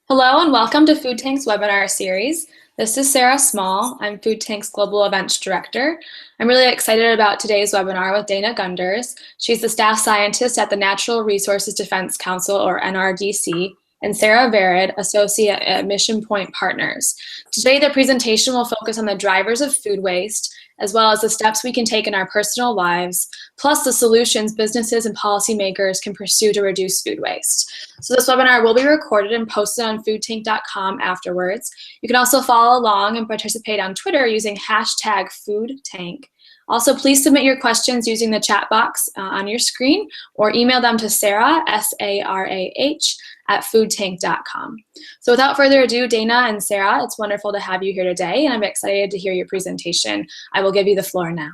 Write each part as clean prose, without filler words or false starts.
Hello and welcome to Food Tank's webinar series. This is Sarah Small. I'm Food Tank's Global Events Director. I'm really excited about today's webinar with Dana Gunders. She's the staff scientist at the Natural Resources Defense Council, or NRDC, and Sarah Vared, associate at MissionPoint Partners. Today, the presentation will focus on the drivers of food waste, as well as the steps we can take in our personal lives, plus the solutions businesses and policymakers can pursue to reduce food waste. So this webinar will be recorded and posted on foodtank.com afterwards. You can also follow along and participate on Twitter using hashtag #FoodTank. Also, please submit your questions using the chat box on your screen or email them to Sarah, S-A-R-A-H, at foodtank.com. So without further ado, Dana and Sarah, it's wonderful to have you here today, and I'm excited to hear your presentation. I will give you the floor now.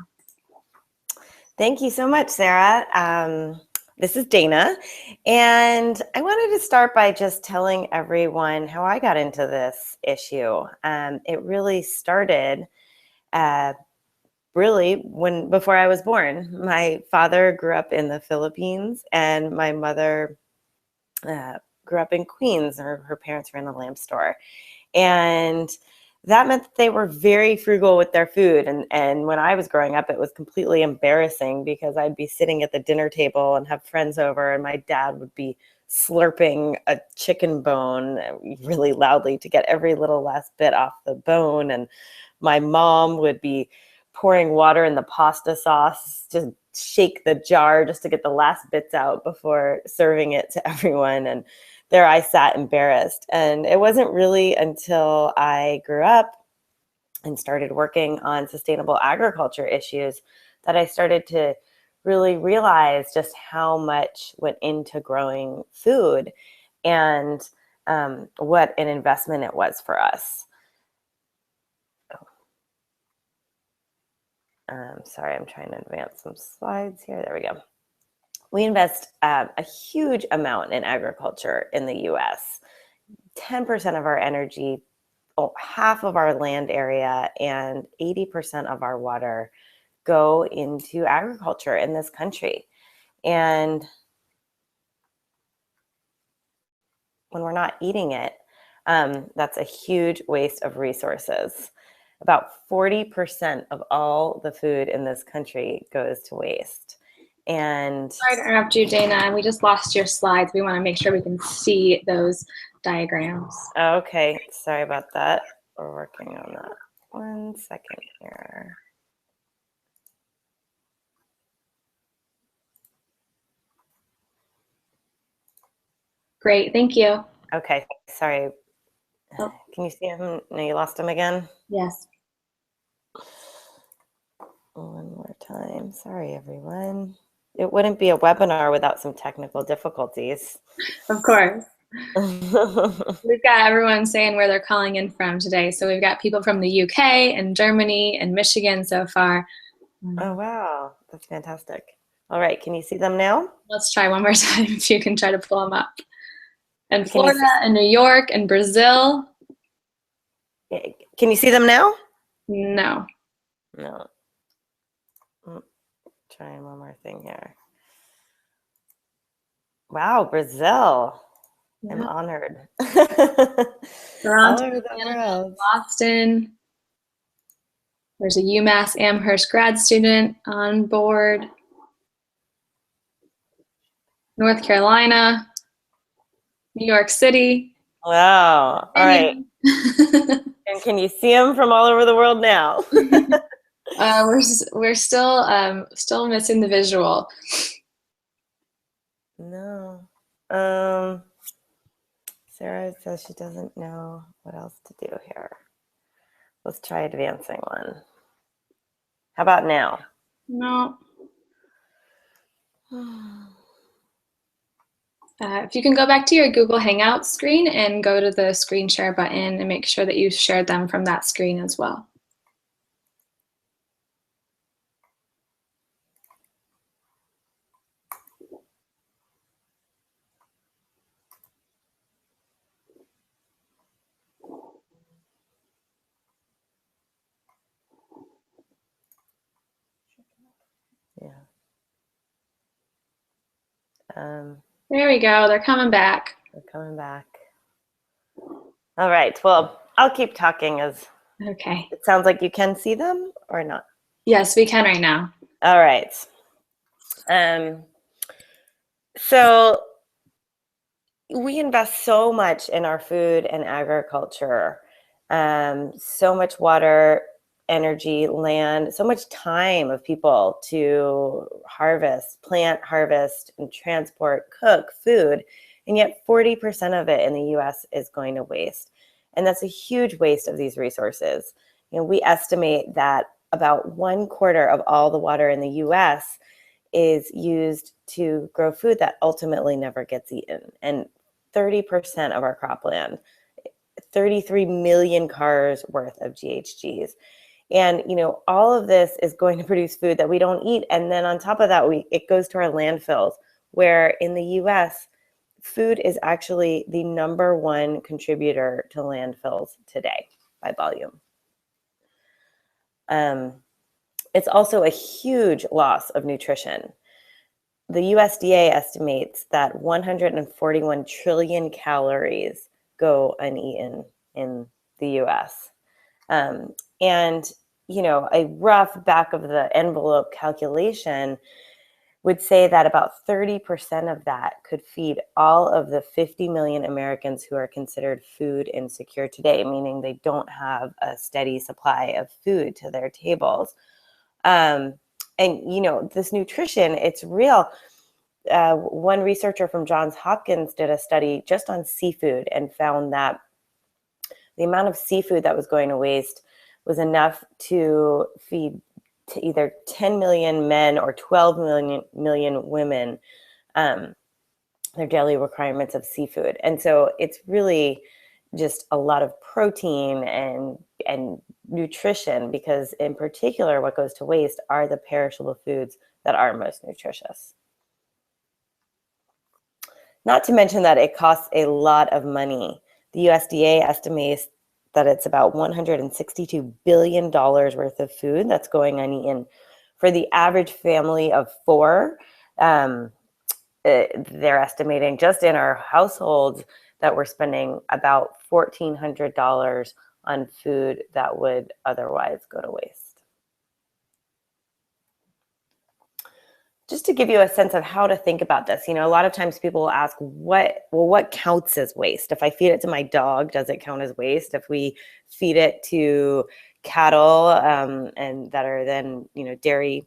Thank you so much, Sarah. This is Dana, and I wanted to start by just telling everyone how I got into this issue. It really started before I was born. My father grew up in the Philippines, and my mother grew up in Queens. Her parents ran a lamp store, and that meant that they were very frugal with their food. And when I was growing up, it was completely embarrassing because I'd be sitting at the dinner table and have friends over, and my dad would be slurping a chicken bone really loudly to get every little last bit off the bone. And my mom would be pouring water in the pasta sauce to shake the jar just to get the last bits out before serving it to everyone. And there I sat embarrassed. And it wasn't really until I grew up and started working on sustainable agriculture issues that I started to really realize just how much went into growing food and what an investment it was for us. Sorry, I'm trying to advance some slides here. There we go. We invest a huge amount in agriculture in the US. 10% of our energy, half of our land area, and 80% of our water go into agriculture in this country. And when we're not eating it, that's a huge waste of resources. About 40% of all the food in this country goes to waste. And sorry to interrupt you, Dana. We just lost your slides. We want to make sure we can see those diagrams. Okay, sorry about that. We're working on that. 1 second here. Great, thank you. Okay, sorry. Oh. Can you see him? No, you lost him again? Yes. One more time. Sorry, everyone. It wouldn't be a webinar without some technical difficulties. Of course. We've got everyone saying where they're calling in from today. So we've got people from the UK and Germany and Michigan so far. Oh, wow. That's fantastic. All right. Can you see them now? Let's try one more time if you can try to pull them up. And Florida and New York and Brazil. Can you see them now? No. No. Trying one more thing here. Wow, Brazil. Yeah. I'm honored. Toronto, Canada, Boston. There's a UMass Amherst grad student on board. North Carolina, New York City. Wow. All right. And can you see them from all over the world now? We're still missing the visual. No. Sarah says she doesn't know what else to do here. Let's try advancing one. How about now? No. If you can go back to your Google Hangout screen and go to the screen share button and make sure that you shared them from that screen as well. Yeah. There we go. They're coming back. They're coming back. All right. Well, I'll keep talking as Okay. it sounds like you can see them or not. Yes, we can right now. All right. So we invest so much in our food and agriculture, so much water, energy, land, so much time of people to harvest, plant, harvest, and transport, cook food. And yet 40% of it in the US is going to waste. And that's a huge waste of these resources. We estimate that about 1/4 of all the water in the US is used to grow food that ultimately never gets eaten. And 30% of our cropland, 33 million cars worth of GHGs. And, all of this is going to produce food that we don't eat. And then on top of that, it goes to our landfills, where in the US, food is actually the #1 contributor to landfills today by volume. It's also a huge loss of nutrition. The USDA estimates that 141 trillion calories go uneaten in the US. And, a rough back of the envelope calculation would say that about 30% of that could feed all of the 50 million Americans who are considered food insecure today, meaning they don't have a steady supply of food to their tables. And, this nutrition, it's real. One researcher from Johns Hopkins did a study just on seafood and found that the amount of seafood that was going to waste was enough to feed to either 10 million men or 12 million women their daily requirements of seafood. And so it's really just a lot of protein and nutrition, because in particular, what goes to waste are the perishable foods that are most nutritious. Not to mention that it costs a lot of money. The USDA estimates that it's about $162 billion worth of food that's going uneaten. For the average family of 4, they're estimating just in our households that we're spending about $1,400 on food that would otherwise go to waste. Just to give you a sense of how to think about this, a lot of times people will ask, what counts as waste? If I feed it to my dog, does it count as waste? If we feed it to cattle and that are then, dairy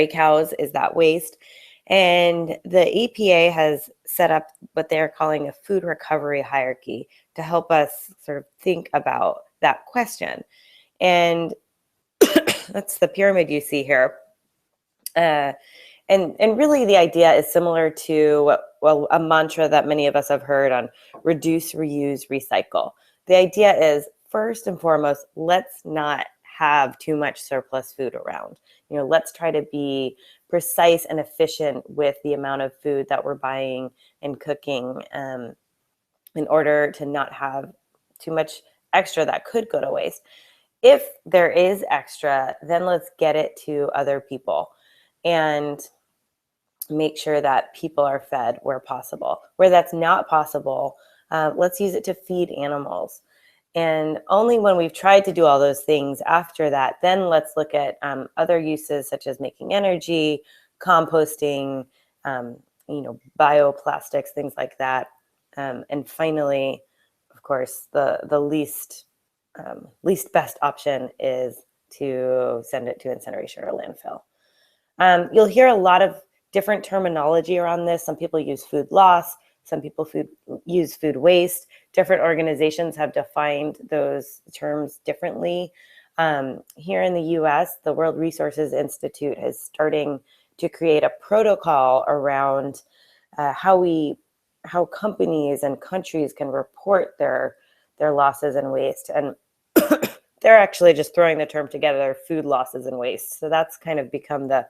cows, is that waste? And the EPA has set up what they're calling a food recovery hierarchy to help us sort of think about that question. And that's the pyramid you see here. And really the idea is similar to, a mantra that many of us have heard on reduce, reuse, recycle. The idea is, first and foremost, let's not have too much surplus food around. Let's try to be precise and efficient with the amount of food that we're buying and cooking in order to not have too much extra that could go to waste. If there is extra, then let's get it to other people and make sure that people are fed where possible. Where that's not possible, let's use it to feed animals. And only when we've tried to do all those things after that, then let's look at other uses such as making energy, composting, bioplastics, things like that. And finally, of course, the least best option is to send it to incineration or landfill. You'll hear a lot of different terminology around this. Some people use food loss. Some people use food waste. Different organizations have defined those terms differently. Here in the US, the World Resources Institute is starting to create a protocol around how companies and countries can report their losses and waste. And they're actually just throwing the term together, food losses and waste. So that's kind of become the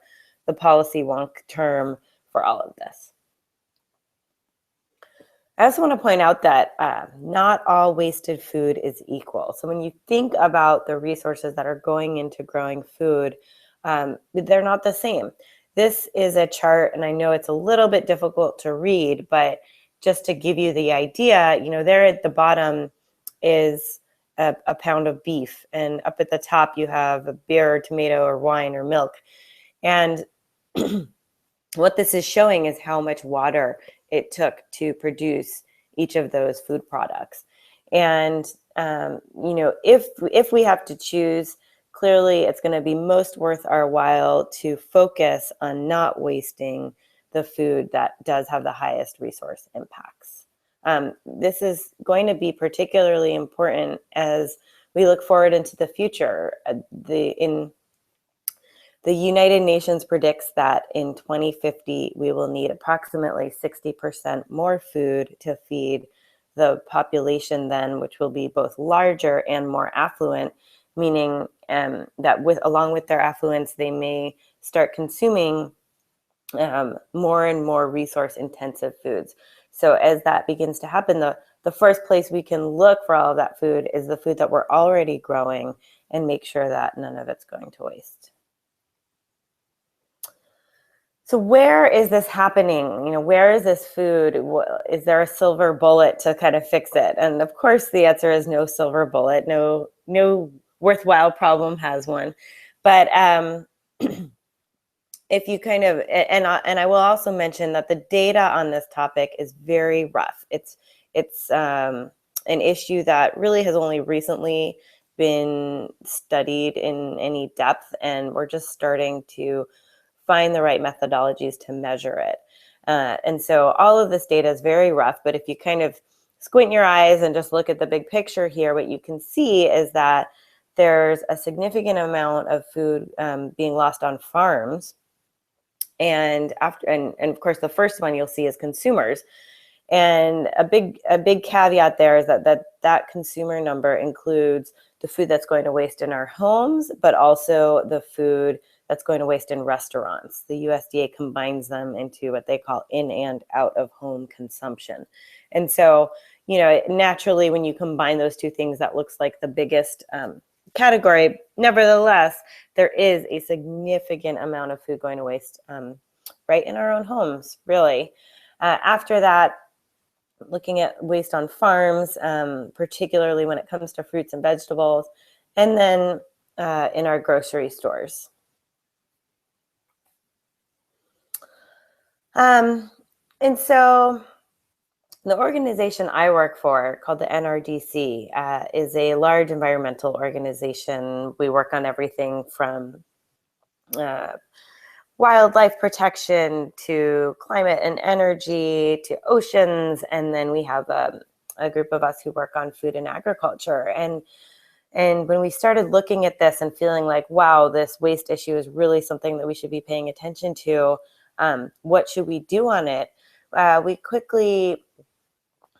policy wonk term for all of this. I also want to point out that not all wasted food is equal. So when you think about the resources that are going into growing food, they're not the same. This is a chart, and I know it's a little bit difficult to read, but just to give you the idea, there at the bottom is a pound of beef, and up at the top you have a beer or tomato or wine or milk. And what this is showing is how much water it took to produce each of those food products. And you know, if we have to choose, clearly it's going to be most worth our while to focus on not wasting the food that does have the highest resource impacts. This is going to be particularly important as we look forward into the future. The United Nations predicts that in 2050, we will need approximately 60% more food to feed the population then, which will be both larger and more affluent, meaning that along with their affluence, they may start consuming more and more resource-intensive foods. So as that begins to happen, the first place we can look for all of that food is the food that we're already growing, and make sure that none of it's going to waste. So where is this happening? You know, where is this food? Is there a silver bullet to kind of fix it? And of course, the answer is no silver bullet. No worthwhile problem has one. But if you kind of, and I will also mention that the data on this topic is very rough. It's an issue that really has only recently been studied in any depth, and we're just starting to find the right methodologies to measure it. And so all of this data is very rough, but if you kind of squint your eyes and just look at the big picture here, what you can see is that there's a significant amount of food being lost on farms. And of course, the first one you'll see is consumers. And a big caveat there is that consumer number includes the food that's going to waste in our homes, but also the food that's going to waste in restaurants. The USDA combines them into what they call in and out of home consumption. And so, you know, naturally, when you combine those two things, that looks like the biggest category. Nevertheless, there is a significant amount of food going to waste right in our own homes, really. After that, looking at waste on farms, particularly when it comes to fruits and vegetables, and then in our grocery stores. And so the organization I work for, called the NRDC, is a large environmental organization. We work on everything from wildlife protection to climate and energy to oceans, and then we have a group of us who work on food and agriculture. And when we started looking at this and feeling like, wow, this waste issue is really something that we should be paying attention to, what should we do on it? We quickly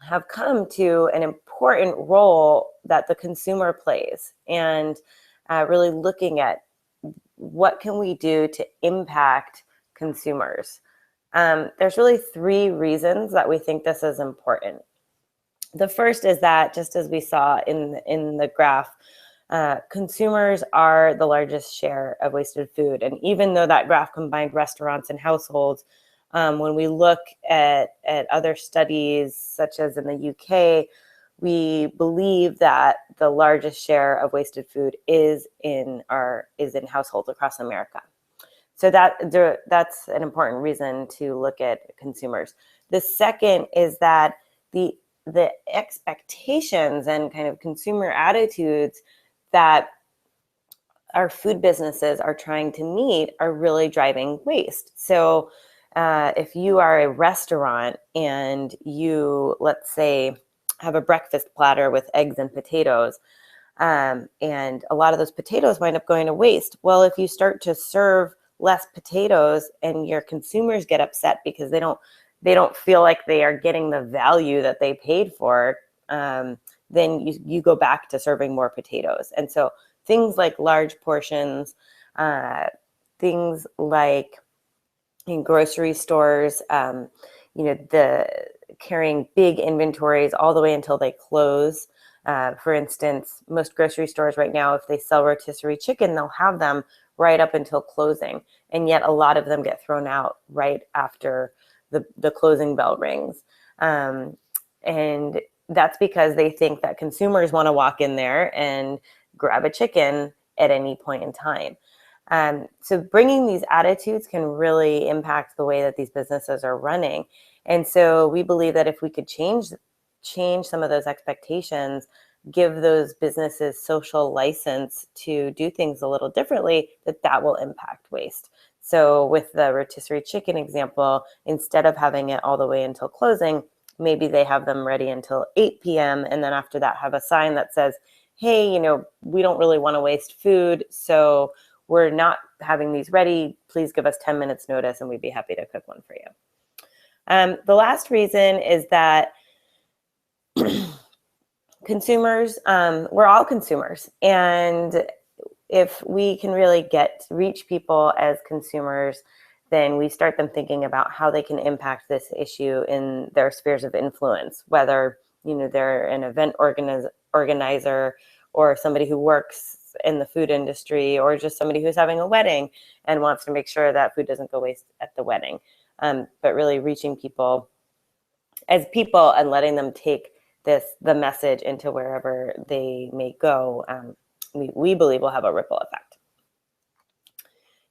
have come to an important role that the consumer plays, and really looking at what can we do to impact consumers. There's really three reasons that we think this is important. The first is that, just as we saw in the graph, consumers are the largest share of wasted food. And even though that graph combined restaurants and households, when we look at other studies, such as in the UK, we believe that the largest share of wasted food is in households across America. So that's an important reason to look at consumers. The second is that the expectations and kind of consumer attitudes that our food businesses are trying to meet are really driving waste. So if you are a restaurant and you, let's say, have a breakfast platter with eggs and potatoes, and a lot of those potatoes wind up going to waste. Well, if you start to serve less potatoes and your consumers get upset because they don't feel like they are getting the value that they paid for, then you go back to serving more potatoes. And so things like large portions, things like in grocery stores, the carrying big inventories all the way until they close. For instance, most grocery stores right now, if they sell rotisserie chicken, they'll have them right up until closing. And yet a lot of them get thrown out right after the closing bell rings. And that's because they think that consumers want to walk in there and grab a chicken at any point in time. So bringing these attitudes can really impact the way that these businesses are running. And so we believe that if we could change some of those expectations, give those businesses social license to do things a little differently, that will impact waste. So with the rotisserie chicken example, instead of having it all the way until closing, maybe they have them ready until 8 p.m. and then after that have a sign that says, hey, we don't really want to waste food, so we're not having these ready. Please give us 10 minutes notice and we'd be happy to cook one for you. The last reason is that consumers, we're all consumers. And if we can really reach people as consumers, then we start them thinking about how they can impact this issue in their spheres of influence, whether they're an event organizer or somebody who works in the food industry, or just somebody who's having a wedding and wants to make sure that food doesn't go waste at the wedding. But really reaching people as people and letting them take the message into wherever they may go, we believe will have a ripple effect.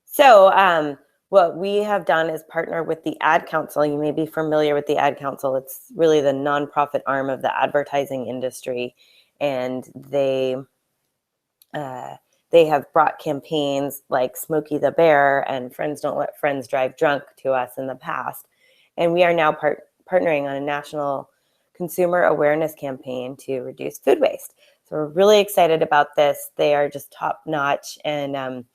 So what we have done is partner with the Ad Council. You may be familiar with the Ad Council. It's really the nonprofit arm of the advertising industry, and they have brought campaigns like Smokey the Bear and Friends Don't Let Friends Drive Drunk to us in the past. And we are now partnering on a national consumer awareness campaign to reduce food waste. So we're really excited about this. They are just top notch. And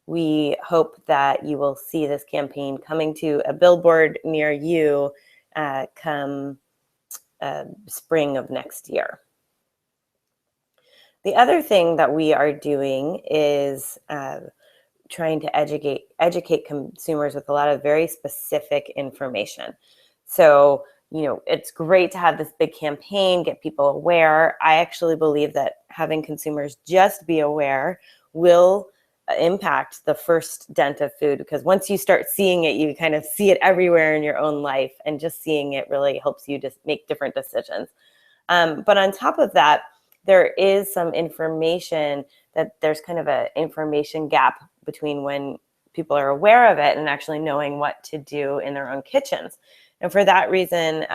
we hope that you will see this campaign coming to a billboard near you come spring of next year. The other thing that we are doing is trying to educate consumers with a lot of very specific information. So, it's great to have this big campaign, get people aware. I actually believe that having consumers just be aware will impact the first dent of food, because once you start seeing it, you kind of see it everywhere in your own life, and just seeing it really helps you just make different decisions. But on top of that, there is some information that there's kind of an information gap between when people are aware of it and actually knowing what to do in their own kitchens. And for that reason,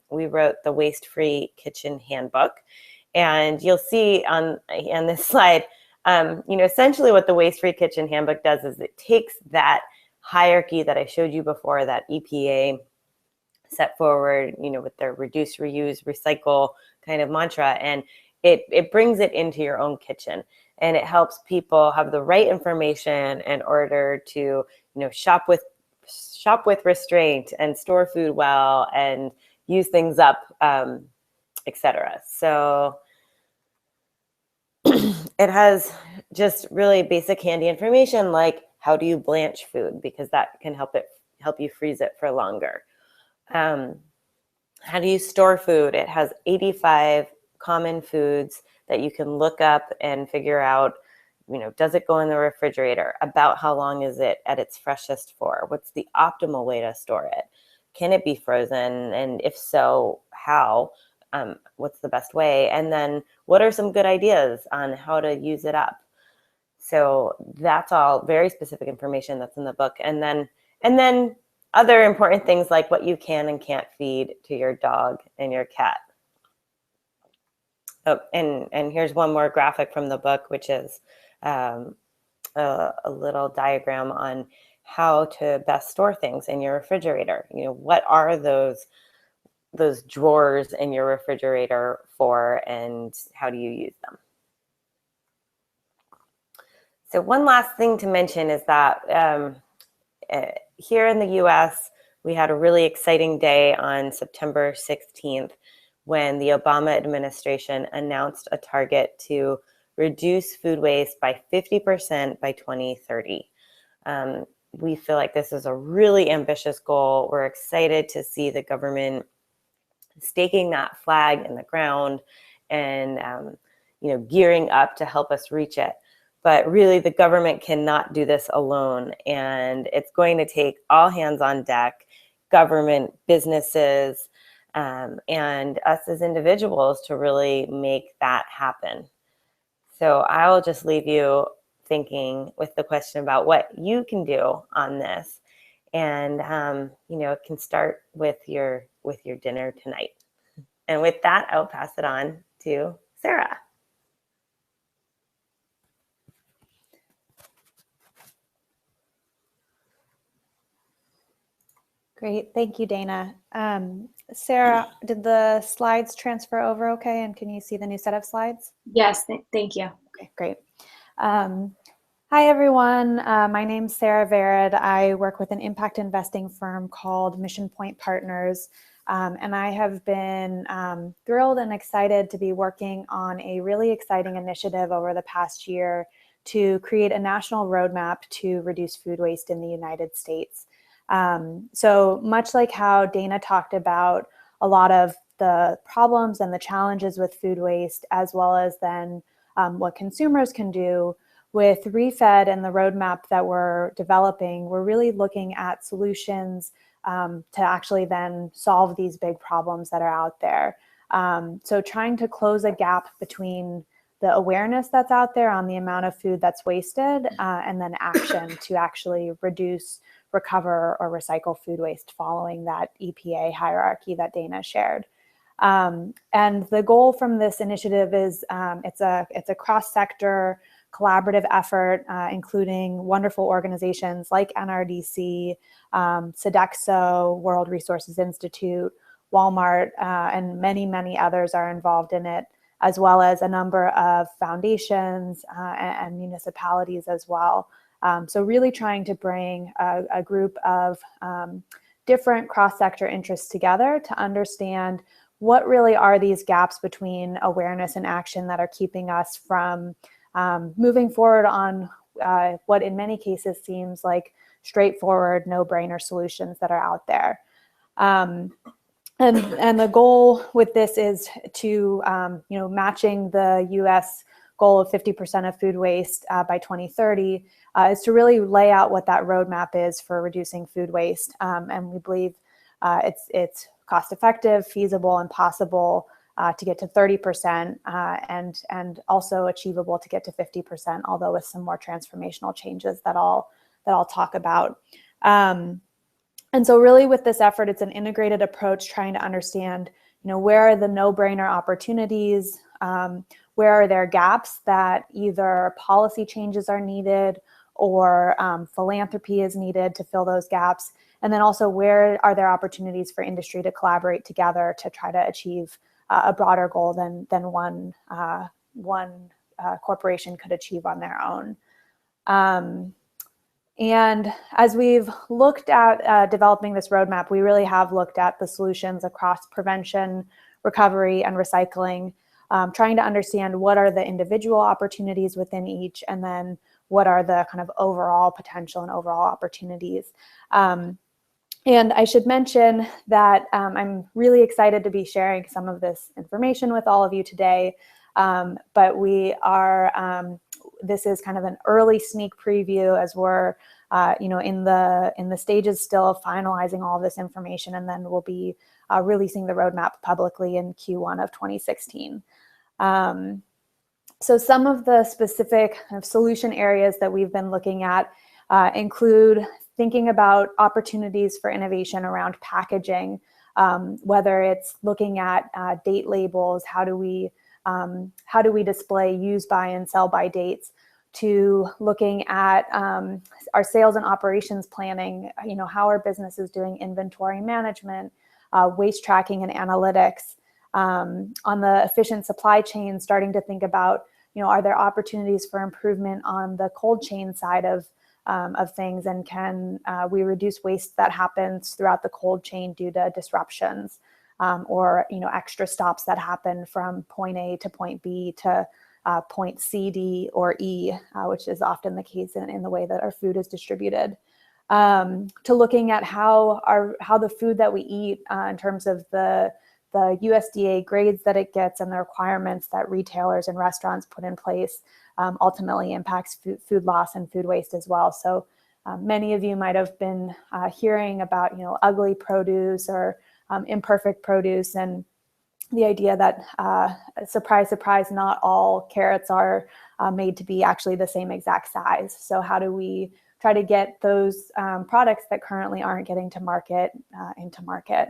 we wrote the Waste-Free Kitchen Handbook. And you'll see on this slide, essentially what the Waste-Free Kitchen Handbook does is it takes that hierarchy that I showed you before, that EPA set forward, with their reduce, reuse, recycle kind of mantra, and it brings it into your own kitchen, and it helps people have the right information in order to, shop with restraint and store food well and use things up, etc. So it has just really basic handy information like how do you blanch food, because that can help you freeze it for longer. How do you store food? It has 85 common foods that you can look up and figure out, does it go in the refrigerator? About how long is it at its freshest for? What's the optimal way to store it? Can it be frozen? And if so, how? What's the best way? And then what are some good ideas on how to use it up? So that's all very specific information that's in the book. And then other important things like what you can and can't feed to your dog and your cat. Oh, and here's one more graphic from the book, which is a little diagram on how to best store things in your refrigerator. What are those drawers in your refrigerator for, and how do you use them? So one last thing to mention is that here in the US, we had a really exciting day on September 16th when the Obama administration announced a target to reduce food waste by 50% by 2030. We feel like this is a really ambitious goal. We're excited to see the government staking that flag in the ground and gearing up to help us reach it. But really, the government cannot do this alone, and it's going to take all hands on deck, government, businesses, and us as individuals to really make that happen. So I will just leave you thinking with the question about what you can do on this. And, it can start with your dinner tonight. And with that, I'll pass it on to Sarah. Great. Thank you, Dana. Sarah, did the slides transfer over okay? And can you see the new set of slides? Yes, thank you. Okay, great. Hi, everyone. My name's Sarah Vared. I work with an impact investing firm called MissionPoint Partners. And I have been thrilled and excited to be working on a really exciting initiative over the past year to create a national roadmap to reduce food waste in the United States. So much like how Dana talked about a lot of the problems and the challenges with food waste, as well as then what consumers can do, with ReFed and the roadmap that we're developing, we're really looking at solutions to actually then solve these big problems that are out there. So trying to close a gap between the awareness that's out there on the amount of food that's wasted and then action to actually reduce, recover, or recycle food waste following that EPA hierarchy that Dana shared. And the goal from this initiative is it's a cross-sector collaborative effort, including wonderful organizations like NRDC, Sodexo, World Resources Institute, Walmart, and many, many others are involved in it, as well as a number of foundations and municipalities as well. So really trying to bring a group of different cross-sector interests together to understand what really are these gaps between awareness and action that are keeping us from moving forward on what in many cases seems like straightforward, no-brainer solutions that are out there. And the goal with this is to, matching the U.S. goal of 50% of food waste by 2030, is to really lay out what that roadmap is for reducing food waste. And we believe it's cost-effective, feasible, and possible to get to 30% and also achievable to get to 50%, although with some more transformational changes that I'll talk about. And so really with this effort, it's an integrated approach trying to understand, where are the no-brainer opportunities, where are there gaps that either policy changes are needed or philanthropy is needed to fill those gaps, and then also where are there opportunities for industry to collaborate together to try to achieve a broader goal than one corporation could achieve on their own. And as we've looked at developing this roadmap, we really have looked at the solutions across prevention, recovery, and recycling, trying to understand what are the individual opportunities within each, and then what are the kind of overall potential and overall opportunities. And I should mention that I'm really excited to be sharing some of this information with all of you today, but we are, this is kind of an early sneak preview as we're, in the stages still of finalizing all of this information, and then we'll be releasing the roadmap publicly in Q1 of 2016. So some of the specific kind of solution areas that we've been looking at include thinking about opportunities for innovation around packaging, whether it's looking at date labels, how do we display use by and sell by dates, to looking at our sales and operations planning, how are businesses doing inventory management, waste tracking and analytics, on the efficient supply chain, starting to think about, are there opportunities for improvement on the cold chain side of things, and can we reduce waste that happens throughout the cold chain due to disruptions, or extra stops that happen from point A to point B to point C, D, or E, which is often the case in the way that our food is distributed. To looking at how the food that we eat in terms of the USDA grades that it gets and the requirements that retailers and restaurants put in place ultimately impacts food loss and food waste as well. So many of you might have been hearing about ugly produce or imperfect produce, and the idea that, surprise, surprise, not all carrots are made to be actually the same exact size. So how do we try to get those products that currently aren't getting to market into market?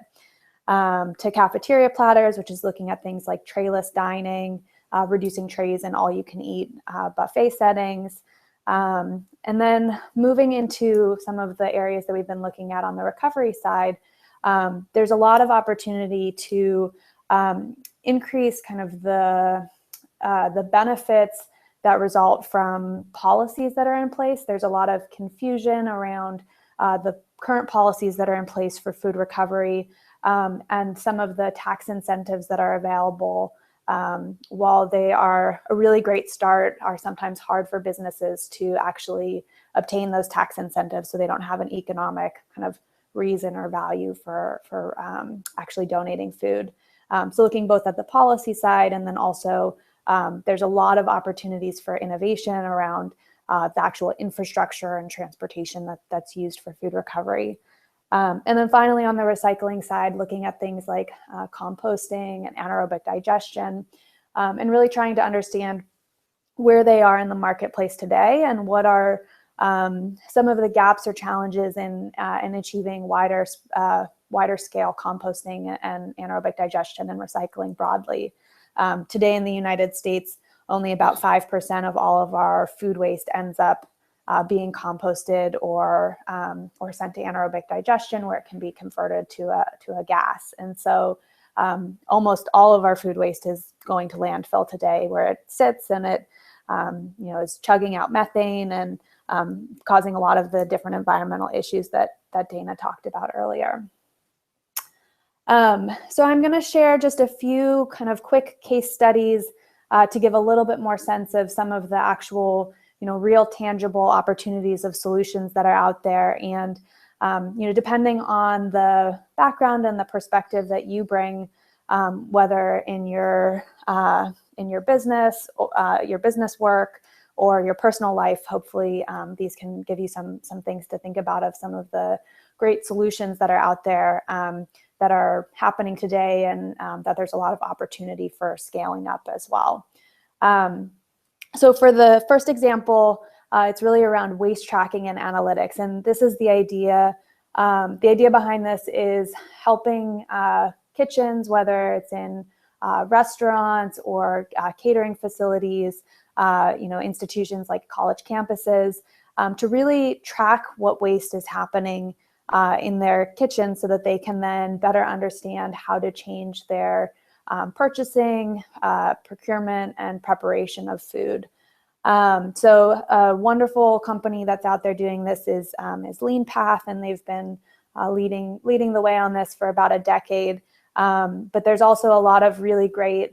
To cafeteria platters, which is looking at things like trayless dining, reducing trays and all-you-can-eat buffet settings. And then moving into some of the areas that we've been looking at on the recovery side, there's a lot of opportunity to increase kind of the benefits that result from policies that are in place. There's a lot of confusion around the current policies that are in place for food recovery, and some of the tax incentives that are available, while they are a really great start, are sometimes hard for businesses to actually obtain those tax incentives, so they don't have an economic kind of reason or value for actually donating food. So looking both at the policy side, and then also there's a lot of opportunities for innovation around the actual infrastructure and transportation that's used for food recovery. And then finally, on the recycling side, looking at things like composting and anaerobic digestion, and really trying to understand where they are in the marketplace today, and what are some of the gaps or challenges in achieving wider scale composting and anaerobic digestion and recycling broadly. Today in the United States, only about 5% of all of our food waste ends up being composted or sent to anaerobic digestion, where it can be converted to a gas. And so almost all of our food waste is going to landfill today, where it sits and it is chugging out methane and causing a lot of the different environmental issues that Dana talked about earlier. So I'm going to share just a few kind of quick case studies to give a little bit more sense of some of the actual, real tangible opportunities of solutions that are out there. And, depending on the background and the perspective that you bring, whether in your business work or your personal life, hopefully these can give you some things to think about of some of the great solutions that are out there that are happening today, and that there's a lot of opportunity for scaling up as well. So for the first example, it's really around waste tracking and analytics. And this is the idea. The idea behind this is helping kitchens, whether it's in restaurants or catering facilities, institutions like college campuses, to really track what waste is happening in their kitchen, so that they can then better understand how to change their purchasing, procurement, and preparation of food. So a wonderful company that's out there doing this is LeanPath, and they've been leading the way on this for about a decade. But there's also a lot of really great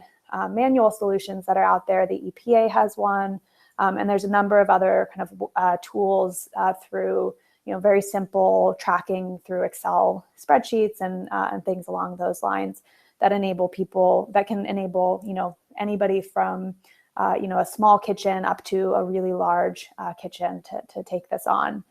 manual solutions that are out there. The EPA has one, and there's a number of other kind of tools through very simple tracking through Excel spreadsheets and things along those lines that can enable anybody from a small kitchen up to a really large kitchen to take this on.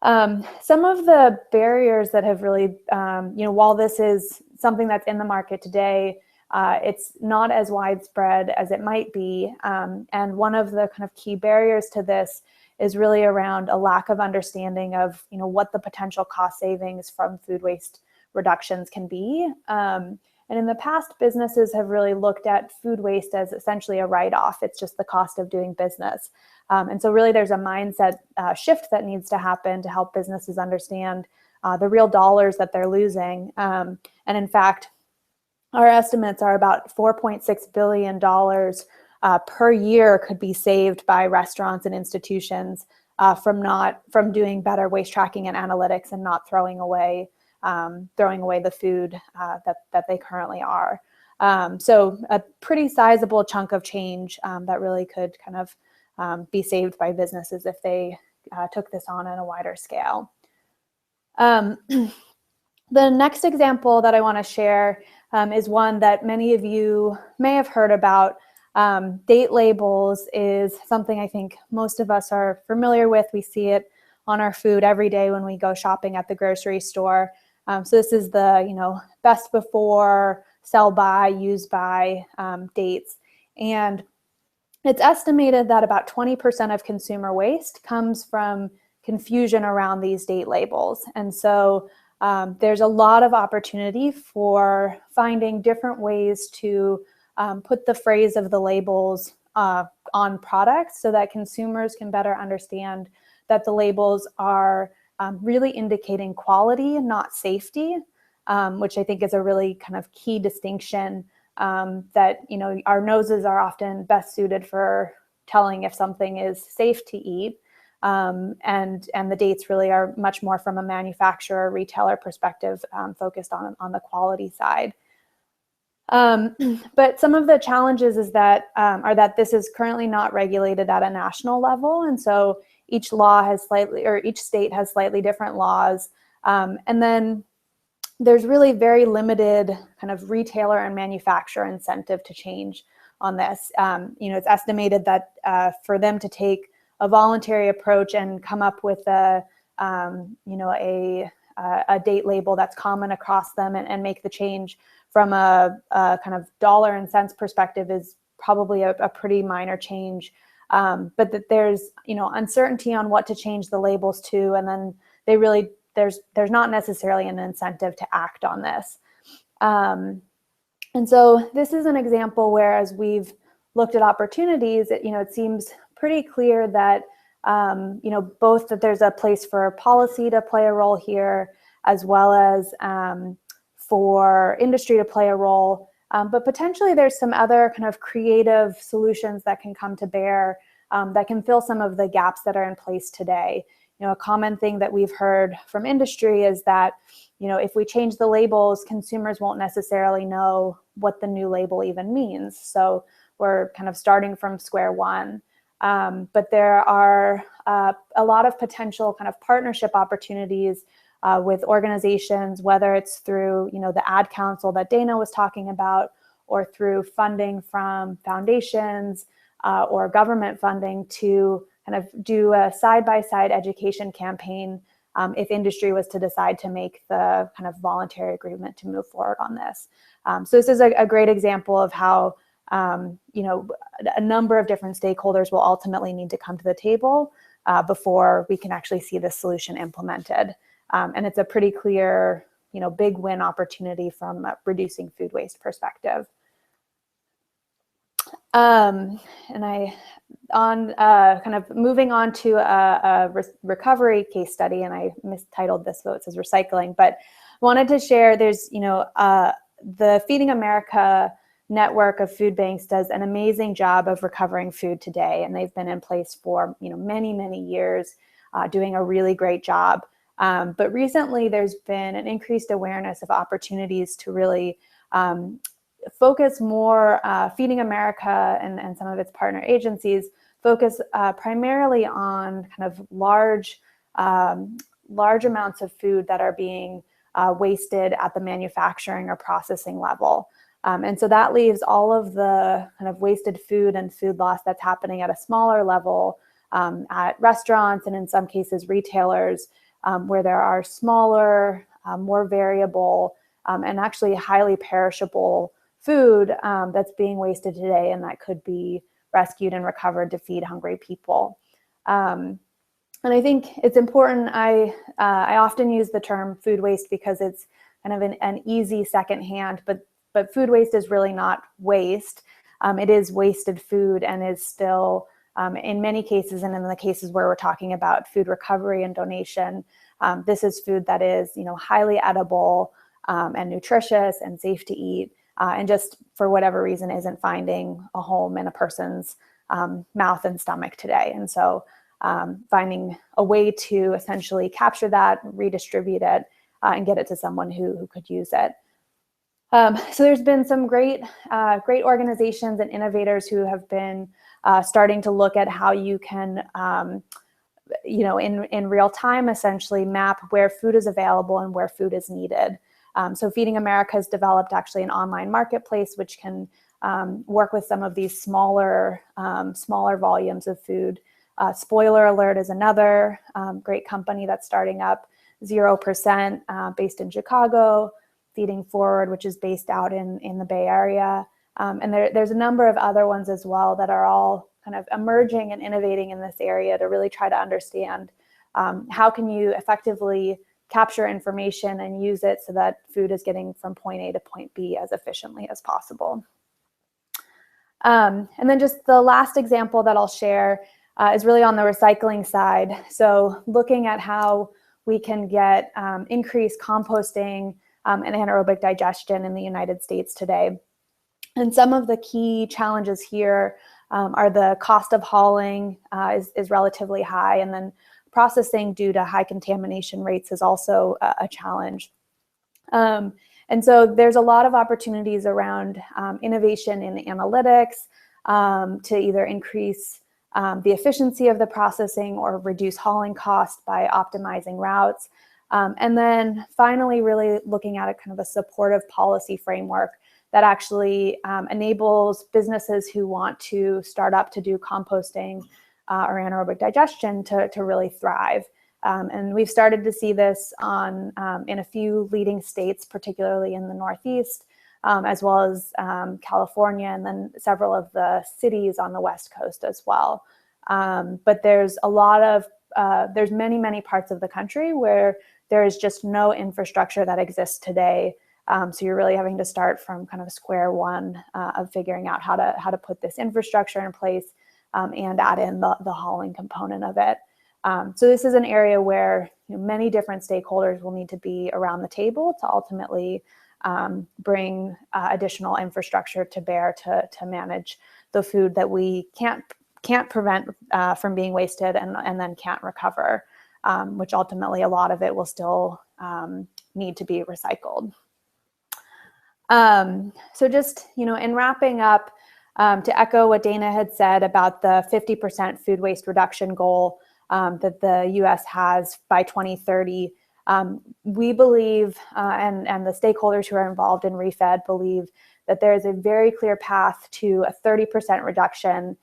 Some of the barriers that have really, while this is something that's in the market today, it's not as widespread as it might be. And one of the kind of key barriers to this is really around a lack of understanding of, what the potential cost savings from food waste reductions can be. And in the past, businesses have really looked at food waste as essentially a write-off. It's just the cost of doing business. And so really there's a mindset shift that needs to happen to help businesses understand the real dollars that they're losing. And in fact, our estimates are about $4.6 billion per year could be saved by restaurants and institutions from doing better waste tracking and analytics, and not throwing away the food that they currently are. So a pretty sizable chunk of change that really could kind of be saved by businesses if they took this on a wider scale. The next example that I want to share is one that many of you may have heard about. Date labels is something I think most of us are familiar with. We see it on our food every day when we go shopping at the grocery store. So this is the, best before, sell by, use by dates. And it's estimated that about 20% of consumer waste comes from confusion around these date labels. And so there's a lot of opportunity for finding different ways to put the phrase of the labels on products so that consumers can better understand that the labels are really indicating quality, not safety, which I think is a really kind of key distinction that, our noses are often best suited for telling if something is safe to eat. And the dates really are much more from a manufacturer, retailer perspective, focused on the quality side. But some of the challenges are that this is currently not regulated at a national level. And so each state has slightly different laws. And then there's really very limited kind of retailer and manufacturer incentive to change on this. It's estimated that for them to take a voluntary approach and come up with a date label that's common across them and make the change from a kind of dollar and cents perspective is probably a pretty minor change. But that there's, uncertainty on what to change the labels to, and then there's not necessarily an incentive to act on this. And so this is an example where, as we've looked at opportunities, it seems pretty clear that, both that there's a place for policy to play a role here, as well as for industry to play a role. But potentially there's some other kind of creative solutions that can come to bear that can fill some of the gaps that are in place today. A common thing that we've heard from industry is that, if we change the labels, consumers won't necessarily know what the new label even means. So we're kind of starting from square one. But there are a lot of potential kind of partnership opportunities with organizations, whether it's through, the ad council that Dana was talking about, or through funding from foundations or government funding to kind of do a side-by-side education campaign if industry was to decide to make the kind of voluntary agreement to move forward on this. So this is a great example of how, a number of different stakeholders will ultimately need to come to the table before we can actually see this solution implemented. And it's a pretty clear, big win opportunity from a reducing food waste perspective. And kind of moving on to a recovery case study, and I mistitled this, so it says recycling, but wanted to share, there's, the Feeding America network of food banks does an amazing job of recovering food today, and they've been in place for, many, many years, doing a really great job. But recently there's been an increased awareness of opportunities to really focus more, Feeding America and some of its partner agencies focus primarily on kind of large amounts of food that are being wasted at the manufacturing or processing level. And so that leaves all of the kind of wasted food and food loss that's happening at a smaller level at restaurants and in some cases retailers, where there are smaller, more variable, and actually highly perishable food that's being wasted today, and that could be rescued and recovered to feed hungry people. And I think it's important, I often use the term food waste because it's kind of an easy secondhand, but food waste is really not waste. It is wasted food and is still, in many cases, and in the cases where we're talking about food recovery and donation, this is food that is, highly edible and nutritious and safe to eat, and just for whatever reason isn't finding a home in a person's mouth and stomach today. And so finding a way to essentially capture that, redistribute it, and get it to someone who could use it. So there's been some great organizations and innovators who have been starting to look at how you can, in real time, essentially map where food is available and where food is needed. So Feeding America has developed actually an online marketplace which can work with some of these smaller volumes of food. Spoiler Alert is another great company that's starting up 0%, based in Chicago, Feeding Forward, which is based out in the Bay Area. And there's a number of other ones as well that are all kind of emerging and innovating in this area to really try to understand how can you effectively capture information and use it so that food is getting from point A to point B as efficiently as possible. And then just the last example that I'll share is really on the recycling side. So looking at how we can get increased composting and anaerobic digestion in the United States today. And some of the key challenges here are the cost of hauling is relatively high, and then processing due to high contamination rates is also a challenge. And so there's a lot of opportunities around innovation in analytics to either increase the efficiency of the processing or reduce hauling costs by optimizing routes. And then finally, really looking at a kind of a supportive policy framework that actually enables businesses who want to start up to do composting or anaerobic digestion to really thrive. And we've started to see this in a few leading states, particularly in the Northeast, as well as California, and then several of the cities on the West Coast as well. But there's there's many parts of the country where there is just no infrastructure that exists today. So you're really having to start from kind of square one of figuring out how to put this infrastructure in place and add in the hauling component of it. So this is an area where many different stakeholders will need to be around the table to ultimately bring additional infrastructure to bear to manage the food that we can't prevent from being wasted and then can't recover, which ultimately a lot of it will still need to be recycled. So just, in wrapping up, to echo what Dana had said about the 50% food waste reduction goal that the US has by 2030, we believe, and the stakeholders who are involved in ReFed believe that there is a very clear path to a 30% reduction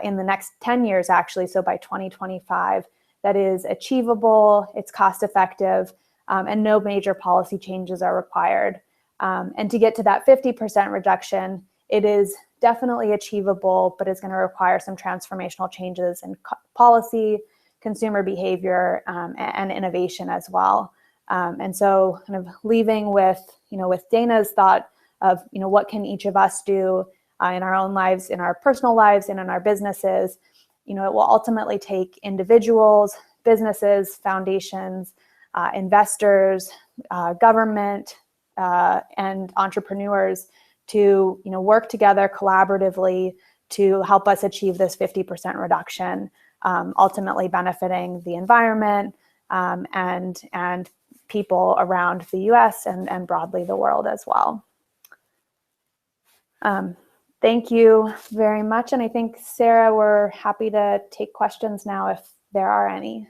in the next 10 years, actually, so by 2025, that is achievable, it's cost effective, and no major policy changes are required. And to get to that 50% reduction, it is definitely achievable, but it's going to require some transformational changes in policy, consumer behavior, and innovation as well. And so kind of leaving with, with Dana's thought of, what can each of us do in our own lives, in our personal lives, and in our businesses. It will ultimately take individuals, businesses, foundations, investors, government, and entrepreneurs to work together collaboratively to help us achieve this 50% reduction, ultimately benefiting the environment and people around the US and broadly the world as well. Thank you very much. And I think, Sarah, we're happy to take questions now if there are any.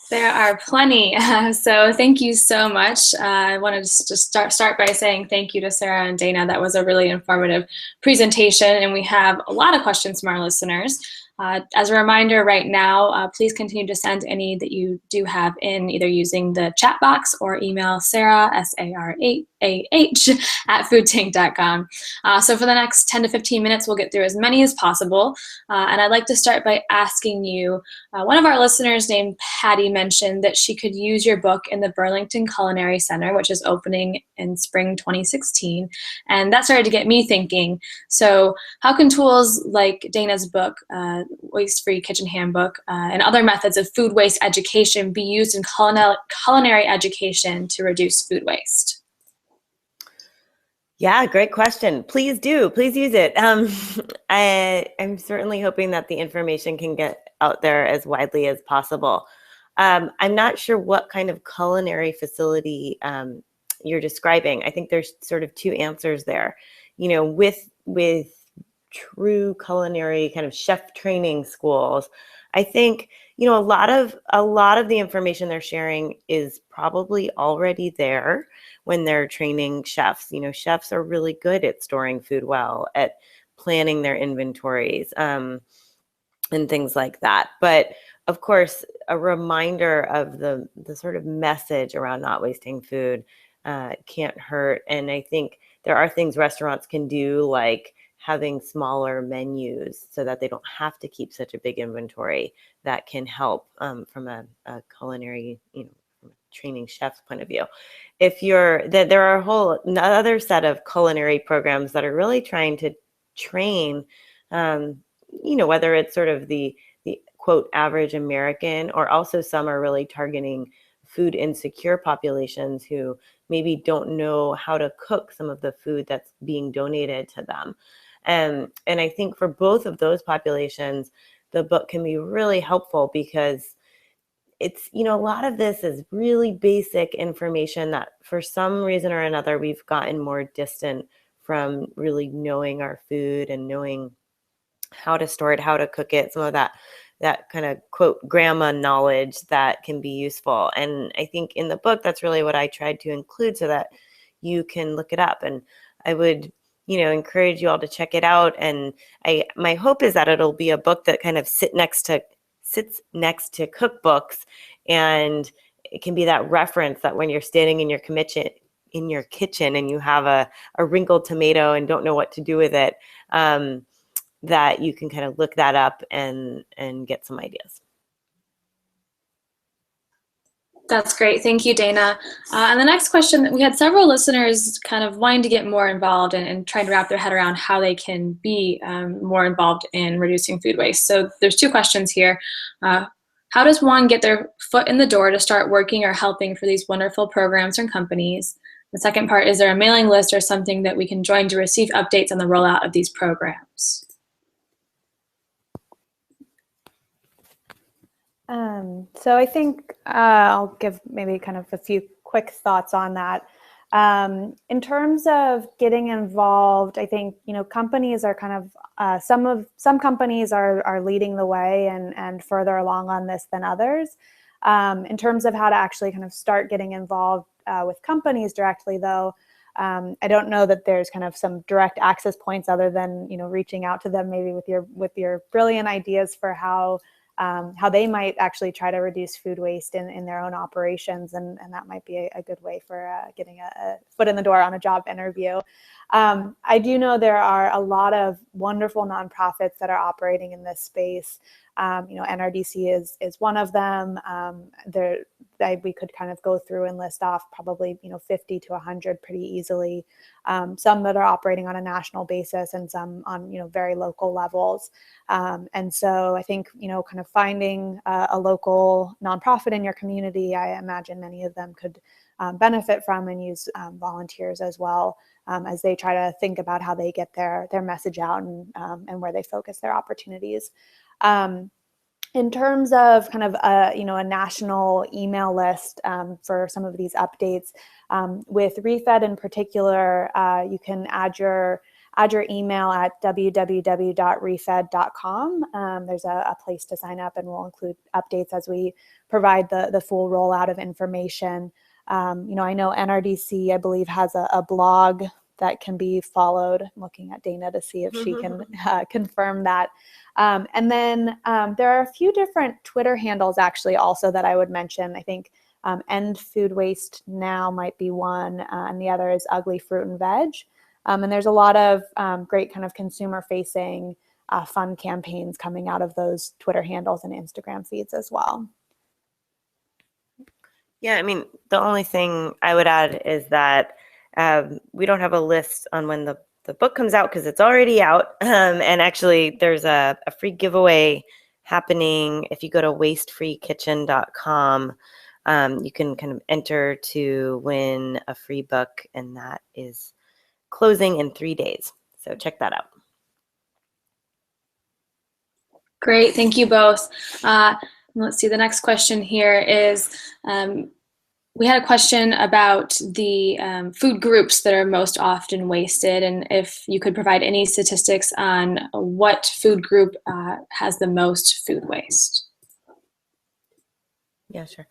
There are plenty. So thank you so much. I wanted to just start by saying thank you to Sarah and Dana. That was a really informative presentation, and we have a lot of questions from our listeners. As a reminder right now, please continue to send any that you do have in, either using the chat box or email Sarah, S-A-R-A-H, at foodtank.com. So for the next 10 to 15 minutes, we'll get through as many as possible. And I'd like to start by asking you, one of our listeners named Patty mentioned that she could use your book in the Burlington Culinary Center, which is opening in spring 2016. And that started to get me thinking, so how can tools like Dana's book, Waste-Free Kitchen Handbook, and other methods of food waste education be used in culinary education to reduce food waste? Yeah, great question. Please do. Please use it. I'm certainly hoping that the information can get out there as widely as possible. I'm not sure what kind of culinary facility you're describing. I think there's sort of two answers there. With true culinary kind of chef training schools, I think a lot of the information they're sharing is probably already there when they're training chefs. Chefs are really good at storing food well, at planning their inventories. and things like that. But of course, a reminder of the sort of message around not wasting food can't hurt. And I think there are things restaurants can do, like having smaller menus so that they don't have to keep such a big inventory, that can help from a culinary, from a training chef's point of view. There are a whole another set of culinary programs that are really trying to train, whether it's sort of the quote average American, or also some are really targeting food insecure populations who maybe don't know how to cook some of the food that's being donated to them. And I think for both of those populations, the book can be really helpful, because it's, a lot of this is really basic information that for some reason or another, we've gotten more distant from really knowing our food and knowing how to store it, how to cook it, some of that kind of quote grandma knowledge that can be useful. And I think in the book, that's really what I tried to include, so that you can look it up. And I would, encourage you all to check it out. And my hope is that it'll be a book that kind of sits next to cookbooks, and it can be that reference that when you're standing in your kitchen and you have a wrinkled tomato and don't know what to do with it, that you can kind of look that up and get some ideas. That's great. Thank you, Dana. And the next question, we had several listeners kind of wanting to get more involved and trying to wrap their head around how they can be more involved in reducing food waste. So there's two questions here. How does one get their foot in the door to start working or helping for these wonderful programs and companies? The second part, is there a mailing list or something that we can join to receive updates on the rollout of these programs? So I think I'll give maybe kind of a few quick thoughts on that. In terms of getting involved, I think, companies are kind of, some companies are leading the way and further along on this than others. In terms of how to actually kind of start getting involved with companies directly, though, I don't know that there's kind of some direct access points other than, reaching out to them maybe with your brilliant ideas for how they might actually try to reduce food waste in their own operations. And that might be a good way for getting a foot in the door on a job interview. I do know there are a lot of wonderful nonprofits that are operating in this space. NRDC is one of them. We could kind of go through and list off probably 50 to 100 pretty easily. Some that are operating on a national basis and some on very local levels. And so I think kind of finding a local nonprofit in your community, I imagine many of them could benefit from and use volunteers as well, as they try to think about how they get their message out and where they focus their opportunities. In terms of kind of a national email list for some of these updates, with ReFed in particular, you can add your email at www.refed.com. There's a place to sign up, and we'll include updates as we provide the full rollout of information. I know NRDC, I believe, has a blog that can be followed. I'm looking at Dana to see if she can confirm that. And then there are a few different Twitter handles actually also that I would mention. I think End Food Waste Now might be one, and the other is Ugly Fruit and Veg. And there's a lot of great kind of consumer-facing fun campaigns coming out of those Twitter handles and Instagram feeds as well. Yeah, I mean, the only thing I would add is that we don't have a list on when the book comes out because it's already out. And actually, there's a free giveaway happening. If you go to wastefreekitchen.com, you can kind of enter to win a free book, and that is closing in 3 days. So check that out. Great, thank you both. Let's see, the next question here is, we had a question about the food groups that are most often wasted, and if you could provide any statistics on what food group has the most food waste. Yeah, sure.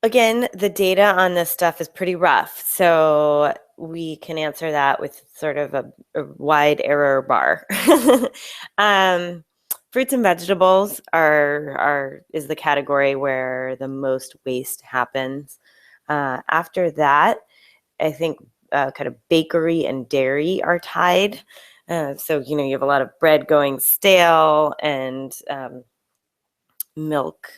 Again, the data on this stuff is pretty rough. So we can answer that with sort of a wide error bar. Fruits and vegetables is the category where the most waste happens. After that, I think kind of bakery and dairy are tied. So, you have a lot of bread going stale and milk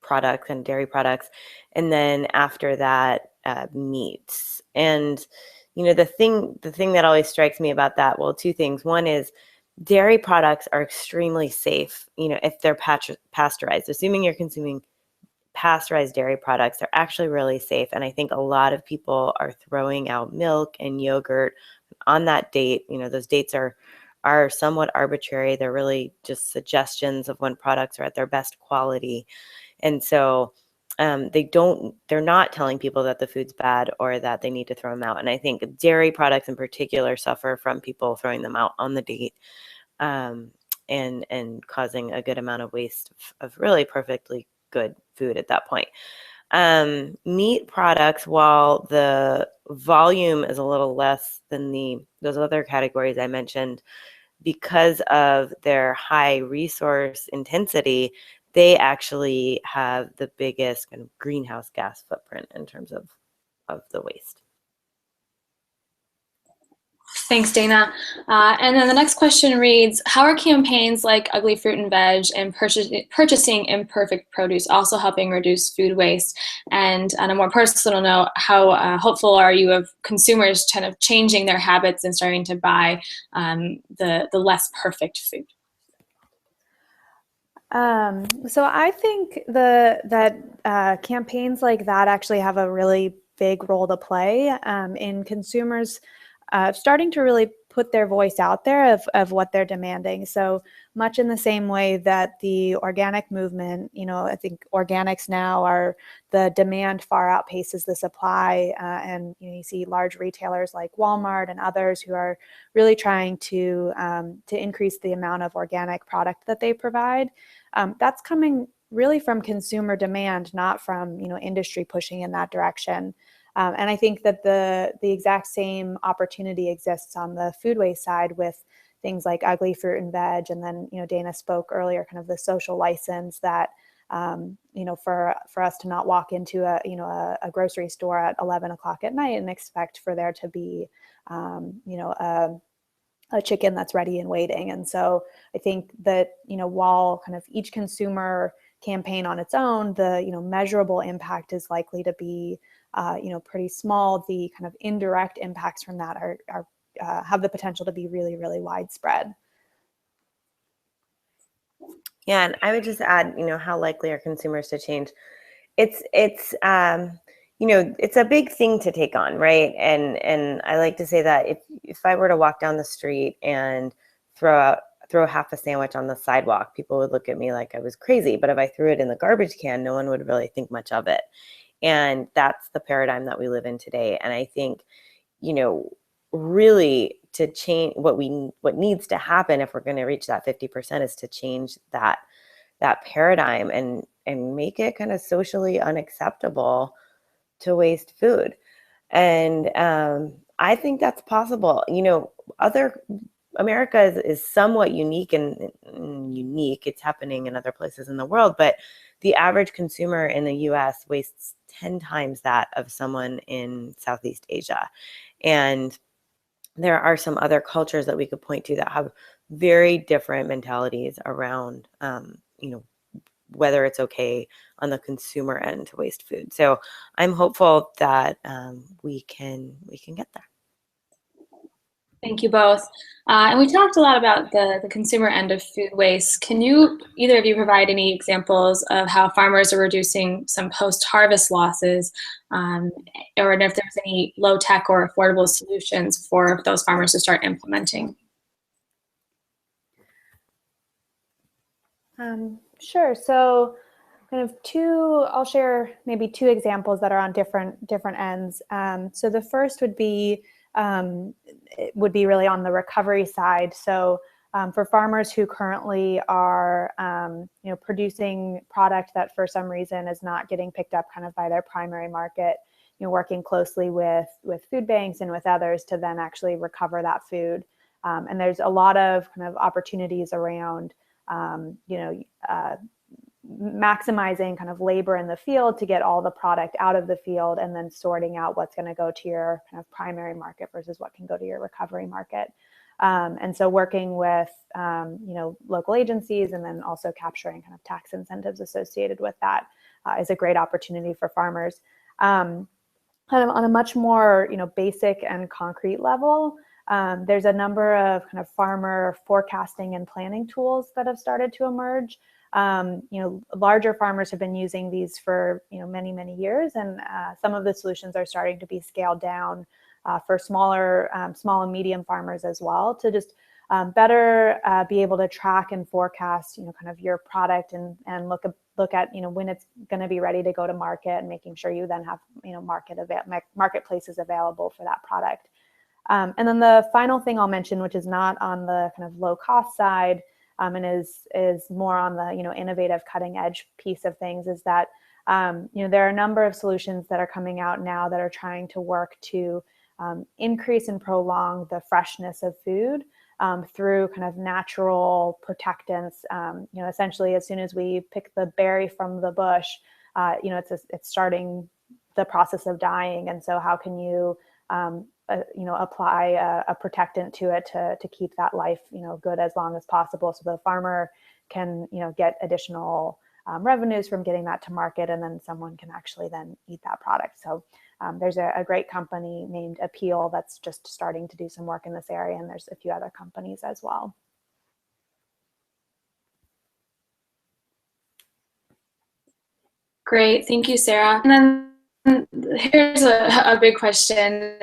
products and dairy products. And then after that, meats. And, the thing that always strikes me about that, well, two things. One is dairy products are extremely safe, if they're pasteurized. Assuming you're consuming pasteurized dairy products, they're actually really safe. And I think a lot of people are throwing out milk and yogurt on that date. Those dates are somewhat arbitrary. They're really just suggestions of when products are at their best quality. And so they're not telling people that the food's bad or that they need to throw them out. And I think dairy products in particular suffer from people throwing them out on the date and causing a good amount of waste of really perfectly good food at that point. Meat products, while the volume is a little less than those other categories I mentioned, because of their high resource intensity, they actually have the biggest kind of greenhouse gas footprint in terms of the waste. Thanks, Dana. And then the next question reads, how are campaigns like Ugly Fruit and Veg and purchasing imperfect produce also helping reduce food waste? And on a more personal note, how hopeful are you of consumers kind of changing their habits and starting to buy the less perfect food? So I think that campaigns like that actually have a really big role to play in consumers starting to really put their voice out there of what they're demanding. So much in the same way that the organic movement, I think organics now the demand far outpaces the supply. And you see large retailers like Walmart and others who are really trying to increase the amount of organic product that they provide. That's coming really from consumer demand, not from industry pushing in that direction. And I think that the exact same opportunity exists on the food waste side with things like Ugly Fruit and Veg, and then Dana spoke earlier, kind of the social license that for us to not walk into a grocery store at 11 o'clock at night and expect for there to be a chicken that's ready and waiting. And so I think that while kind of each consumer campaign on its own, the measurable impact is likely to be pretty small. The kind of indirect impacts from that are have the potential to be really, really widespread. Yeah, and I would just add, how likely are consumers to change? It's a big thing to take on, right? And I like to say that if I were to walk down the street and throw half a sandwich on the sidewalk, people would look at me like I was crazy. But if I threw it in the garbage can, no one would really think much of it. And that's the paradigm that we live in today. And I think, really to change what needs to happen if we're going to reach that 50% is to change that paradigm and make it kind of socially unacceptable to waste food. And I think that's possible. America is somewhat unique and unique. It's happening in other places in the world, but the average consumer in the US wastes 10 times that of someone in Southeast Asia. And there are some other cultures that we could point to that have very different mentalities around, whether it's okay on the consumer end to waste food. So I'm hopeful that we can get there. Thank you both. And we talked a lot about the consumer end of food waste. Can either of you provide any examples of how farmers are reducing some post-harvest losses, or if there's any low-tech or affordable solutions for those farmers to start implementing? Sure. So I'll share maybe two examples that are on different ends. So the first would be really on the recovery side. So for farmers who currently are producing product that for some reason is not getting picked up kind of by their primary market, working closely with food banks and with others to then actually recover that food. And there's a lot of kind of opportunities around, maximizing kind of labor in the field to get all the product out of the field, and then sorting out what's going to go to your kind of primary market versus what can go to your recovery market. And so working with, local agencies, and then also capturing kind of tax incentives associated with that is a great opportunity for farmers. Kind of on a much more, basic and concrete level, there's a number of kind of farmer forecasting and planning tools that have started to emerge. Larger farmers have been using these for, many, many years, and some of the solutions are starting to be scaled down for small and medium farmers as well, to just better be able to track and forecast, kind of your product, and look at, when it's going to be ready to go to market, and making sure you then have, marketplaces available for that product. And then the final thing I'll mention, which is not on the kind of low cost side, and is more on the, innovative cutting edge piece of things, is that, there are a number of solutions that are coming out now that are trying to work to increase and prolong the freshness of food through kind of natural protectants. Essentially, as soon as we pick the berry from the bush, it's starting the process of dying. And so how can you, apply a protectant to it to keep that life, good as long as possible, so the farmer can, get additional revenues from getting that to market, and then someone can actually then eat that product. So there's a great company named Appeal that's just starting to do some work in this area, and there's a few other companies as well. Great, thank you, Sarah. And then here's a big question.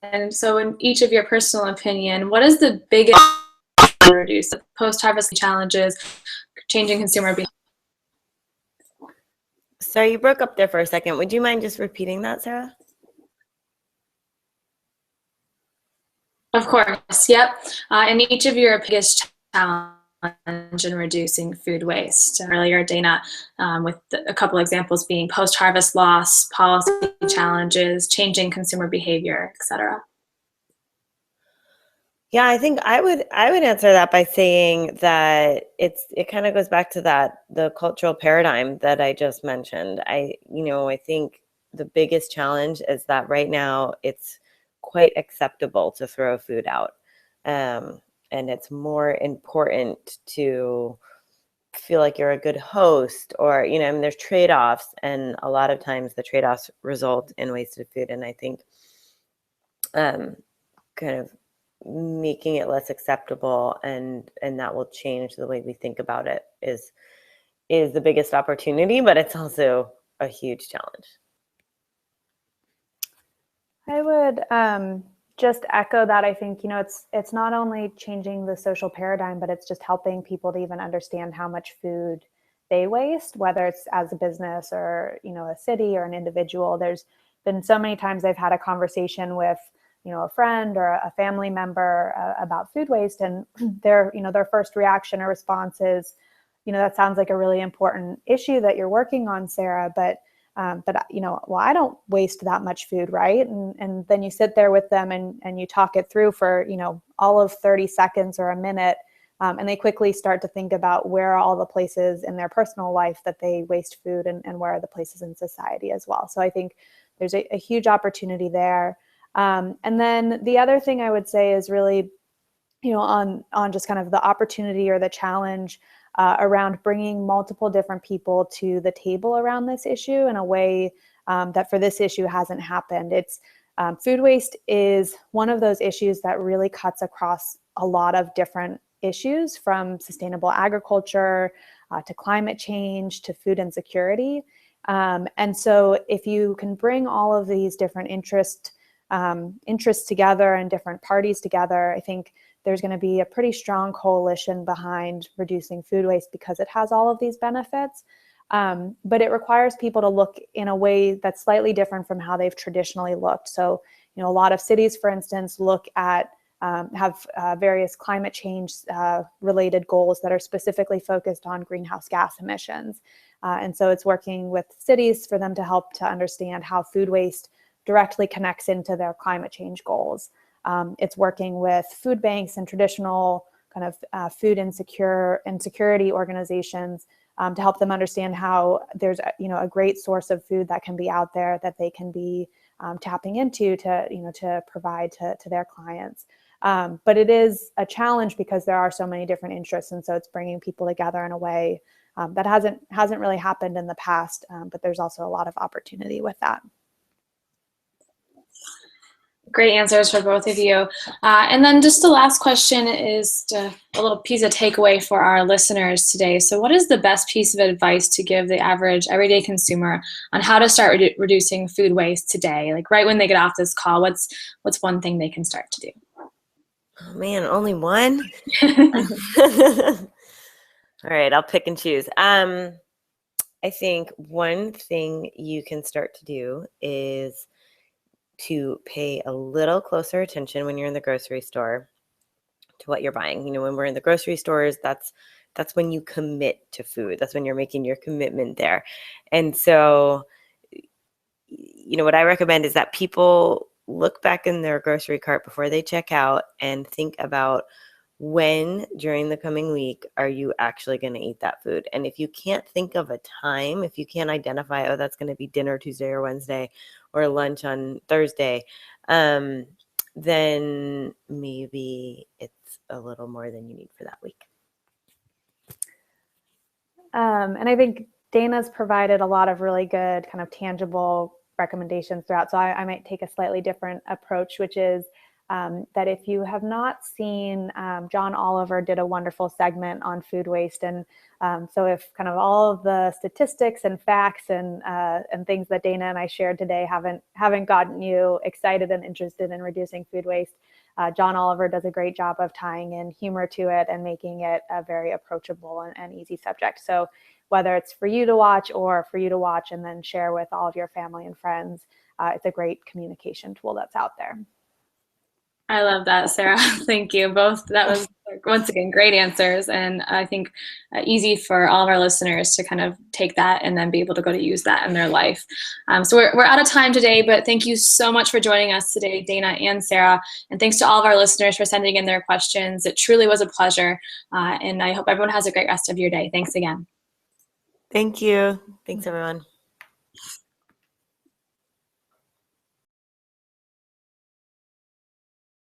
And so in each of your personal opinion, what is the biggest to reduce the post-harvest challenges, changing consumer behavior? Sorry, you broke up there for a second. Would you mind just repeating that, Sarah? Of course, yep. And each of your biggest challenge in reducing food waste. Earlier, Dana, with a couple examples being post-harvest loss, policy challenges, changing consumer behavior, etc. Yeah, I think I would answer that by saying that it kind of goes back to the cultural paradigm that I just mentioned. I think the biggest challenge is that right now it's quite acceptable to throw food out. And it's more important to feel like you're a good host, or, there's trade-offs, and a lot of times the trade-offs result in wasted food. And I think kind of making it less acceptable, and that will change the way we think about it, is the biggest opportunity, but it's also a huge challenge. I would just echo that. I think, it's not only changing the social paradigm, but it's just helping people to even understand how much food they waste, whether it's as a business or, a city or an individual. There's been so many times I've had a conversation with, a friend or a family member about food waste, and their first reaction or response is, that sounds like a really important issue that you're working on, Sarah, but well, I don't waste that much food, right? And then you sit there with them and you talk it through for, all of 30 seconds or a minute, and they quickly start to think about where are all the places in their personal life that they waste food, and where are the places in society as well. So I think there's a huge opportunity there. And then the other thing I would say is really, on just kind of the opportunity or the challenge around bringing multiple different people to the table around this issue in a way that for this issue hasn't happened. It's food waste is one of those issues that really cuts across a lot of different issues, from sustainable agriculture to climate change to food insecurity. And so if you can bring all of these different interests together and different parties together, I think there's going to be a pretty strong coalition behind reducing food waste, because it has all of these benefits. But it requires people to look in a way that's slightly different from how they've traditionally looked. So, a lot of cities, for instance, look at have various climate change related goals that are specifically focused on greenhouse gas emissions. And so it's working with cities for them to help to understand how food waste directly connects into their climate change goals. It's working with food banks and traditional kind of food insecurity organizations to help them understand how there's a great source of food that can be out there that they can be tapping into to provide to their clients. But it is a challenge because there are so many different interests, and so it's bringing people together in a way that hasn't really happened in the past. But there's also a lot of opportunity with that. Great answers for both of you. And then just the last question is a little piece of takeaway for our listeners today. So what is the best piece of advice to give the average everyday consumer on how to start reducing food waste today? Like right when they get off this call, what's one thing they can start to do? Oh man, only one? All right, I'll pick and choose. I think one thing you can start to do is to pay a little closer attention when you're in the grocery store to what you're buying. When we're in the grocery stores, that's when you commit to food. That's when you're making your commitment there. And so, what I recommend is that people look back in their grocery cart before they check out and think about when during the coming week are you actually going to eat that food. And if you can't think of a time, if you can't identify, that's going to be dinner Tuesday or Wednesday or lunch on Thursday, then maybe it's a little more than you need for that week. And I think Dana's provided a lot of really good kind of tangible recommendations throughout. So I might take a slightly different approach, which is that if you have not seen, John Oliver did a wonderful segment on food waste. And so if kind of all of the statistics and facts and things that Dana and I shared today haven't gotten you excited and interested in reducing food waste, John Oliver does a great job of tying in humor to it and making it a very approachable and easy subject. So whether it's for you to watch or for you to watch and then share with all of your family and friends, it's a great communication tool that's out there. I love that, Sarah. Thank you both. That was, once again, great answers. And I think easy for all of our listeners to kind of take that and then be able to go to use that in their life. So we're out of time today, but thank you so much for joining us today, Dana and Sarah. And thanks to all of our listeners for sending in their questions. It truly was a pleasure. And I hope everyone has a great rest of your day. Thanks again. Thank you. Thanks, everyone.